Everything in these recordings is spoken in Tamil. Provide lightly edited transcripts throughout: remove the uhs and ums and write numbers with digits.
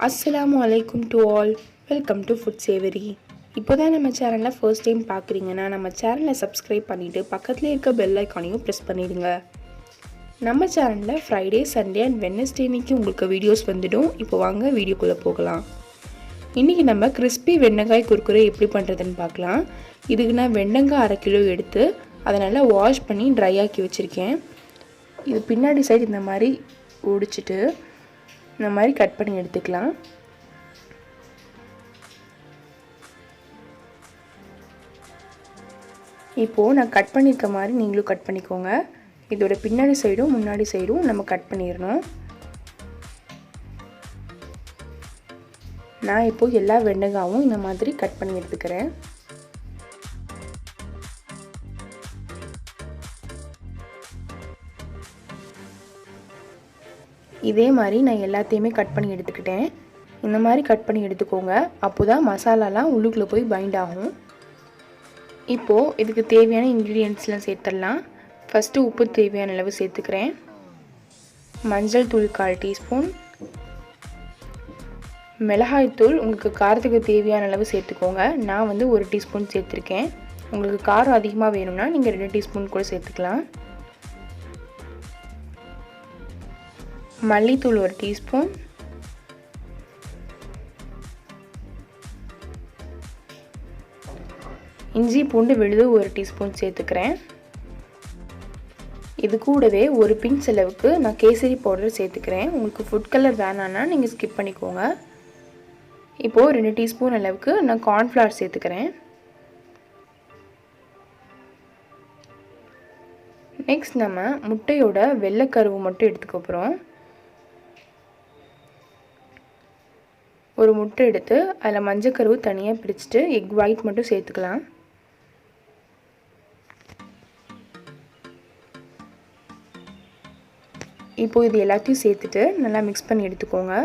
Assalamu alaikum to all. Welcome to Food Savory. இப்போதான் நம்ம சேனலை ஃபர்ஸ்ட் டைம் பார்க்குறீங்கன்னா நம்ம சேனலை சப்ஸ்கிரைப் பண்ணிவிட்டு பக்கத்தில் இருக்க பெல் ஐக்கானையும் ப்ரெஸ் பண்ணிடுங்க. நம்ம சேனலில் ஃப்ரைடே, சண்டே அண்ட் வெட்னஸ்டே அன்னைக்கு உங்களுக்கு வீடியோஸ் வந்துடும். இப்போ வாங்க வீடியோக்குள்ளே போகலாம். இன்றைக்கி நம்ம கிறிஸ்பி வெண்டைக்காய் குர்குரே எப்படி பண்ணுறதுன்னு பார்க்கலாம். இதுக்கு நான் வெண்டைக்காய் 1/2 கிலோ எடுத்து அதை நல்லா வாஷ் பண்ணி ட்ரை ஆக்கி வச்சுருக்கேன். இது பின்னாடி சைடு இந்த மாதிரி ஒடிச்சிட்டு இந்த மாதிரி கட் பண்ணி எடுத்துக்கலாம். இப்போது நான் கட் பண்ணியிருக்க மாதிரி நீங்களும் கட் பண்ணிக்கோங்க. இதோட பின்னாடி சைடும் முன்னாடி சைடும் நம்ம கட் பண்ணிடணும். நான் இப்போது எல்லா வெண்டைக்காயும் இந்த மாதிரி கட் பண்ணி எடுத்துக்கிறேன். இதே மாதிரி நான் எல்லாத்தையுமே கட் பண்ணி எடுத்துக்கிட்டேன். இந்த மாதிரி கட் பண்ணி எடுத்துக்கோங்க. அப்போ தான் மசாலாலாம் உள்ளுக்குள்ளே போய் பைண்ட் ஆகும். இப்போது இதுக்கு தேவையான இன்க்ரீடியன்ட்ஸ்லாம் சேர்த்துடலாம். ஃபஸ்ட்டு உப்பு தேவையான அளவு சேர்த்துக்கிறேன். மஞ்சள் தூள் 1/4 டீஸ்பூன். மிளகாய்த்தூள் உங்களுக்கு காரத்துக்கு தேவையான அளவு சேர்த்துக்கோங்க. நான் 1 டீஸ்பூன் சேர்த்துருக்கேன். உங்களுக்கு காரம் அதிகமாக வேணும்னா நீங்கள் 2 டீஸ்பூன் கூட சேர்த்துக்கலாம். மல்லித்தூள் 1 டீஸ்பூன். இஞ்சி பூண்டு விழுது 1 டீஸ்பூன் சேர்த்துக்கிறேன். இது கூடவே 1 பிஞ்ச் அளவுக்கு நான் கேசரி பவுடர் சேர்த்துக்கிறேன். உங்களுக்கு ஃபுட் கலர் வேணான்னா நீங்கள் ஸ்கிப் பண்ணிக்கோங்க. இப்போது 2 டீஸ்பூன் அளவுக்கு நான் கார்ன்ஃப்ளவர் சேர்த்துக்கிறேன். நெக்ஸ்ட் நம்ம முட்டையோட வெள்ளைக்கருவு மட்டும் எடுத்துக்க போகிறோம். ஒரு முட்டை எடுத்து அதில் மஞ்சக்கருவு தனியாக பிரிச்சுட்டு எக் ஒயிட் மட்டும் சேர்த்துக்கலாம். இப்போது இது எல்லாத்தையும் சேர்த்துட்டு நல்லா மிக்ஸ் பண்ணி எடுத்துக்கோங்க.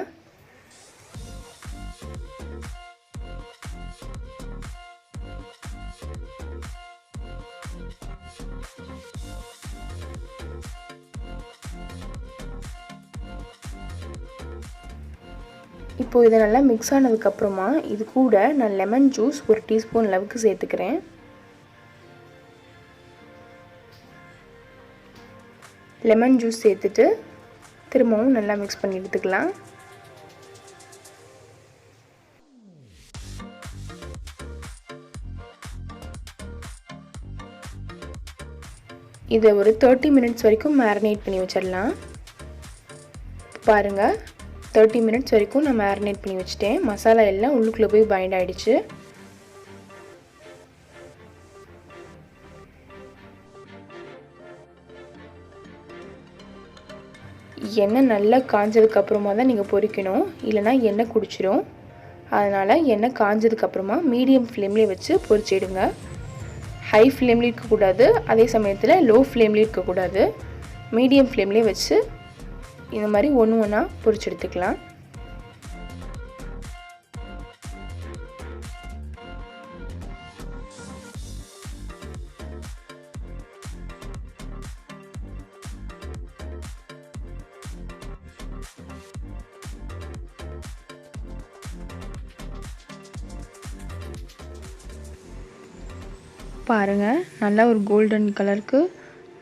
இப்போது இதை நல்லா மிக்ஸ் ஆனதுக்கப்புறமா இது கூட நான் லெமன் ஜூஸ் 1 டீஸ்பூன் அளவுக்கு சேர்த்துக்கிறேன். லெமன் ஜூஸ் சேர்த்துட்டு திரும்பவும் நல்லா மிக்ஸ் பண்ணி எடுத்துக்கலாம். இதை ஒரு 30 மினிட்ஸ் வரைக்கும் மேரினேட் பண்ணி வச்சிடலாம். பாருங்கள், 30 மினிட்ஸ் வரைக்கும் நான் மேரினேட் பண்ணி வச்சுட்டேன். மசாலா எல்லாம் உள்ளுக்குள்ளே போய் பைண்ட் ஆகிடுச்சு. எண்ணெய் நல்லா காஞ்சதுக்கப்புறமா தான் நீங்கள் பொரிக்கணும், இல்லைனா எண்ணெய் குடிச்சிடும். அதனால் எண்ணெய் காஞ்சதுக்கப்புறமா மீடியம் ஃப்ளேம்லேயே வச்சு பொரிச்சிடுங்க. ஹை ஃப்ளேம்லேயும் இருக்கக்கூடாது, அதே சமயத்தில் லோ ஃப்ளேம்லேயும் இருக்கக்கூடாது. மீடியம் ஃப்ளேம்லேயே வச்சு இந்த மாதிரி ஒன்று ஒன்றா பொரிச்சு எடுத்துக்கலாம். பாருங்கள், நல்லா ஒரு கோல்டன் கலருக்கு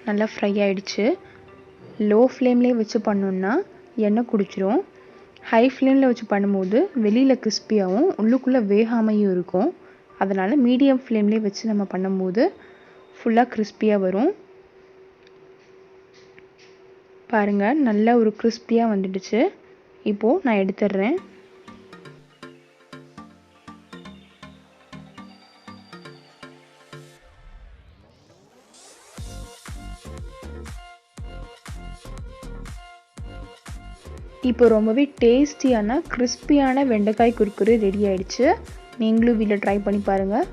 நல்லா ஃப்ரை ஆகிடுச்சு. லோ ஃப்ளேம்லேயே வச்சு பண்ணோன்னா எண்ணெய் குடிச்சிரும். ஹை ஃப்ளேமில் வச்சு பண்ணும்போது வெளியில் கிறிஸ்பியாகவும் உள்ளுக்குள்ளே வேகாமையும் இருக்கும். அதனால் மீடியம் ஃப்ளேம்லேயே வச்சு நம்ம பண்ணும்போது ஃபுல்லாக கிறிஸ்பியாக வரும். பாருங்கள், நல்லா ஒரு கிறிஸ்பியாக வந்துடுச்சு. இப்போது நான் எடுத்துடுறேன். இப்போ ரொம்பவே டேஸ்டியான கிறிஸ்பியான வெண்டைக்காய் குர்குரே ரெடி ஆகிடுச்சு. நீங்களும் வீட்டில் ட்ரை பண்ணி பாருங்கள்.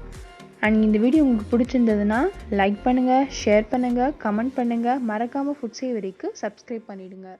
அண்ட் இந்த வீடியோ உங்களுக்கு பிடிச்சிருந்ததுன்னா லைக் பண்ணுங்கள், ஷேர் பண்ணுங்கள், கமெண்ட் பண்ணுங்கள். மறக்காமல் ஃபுட் சேவரிக்கு சப்ஸ்கிரைப் பண்ணிவிடுங்க.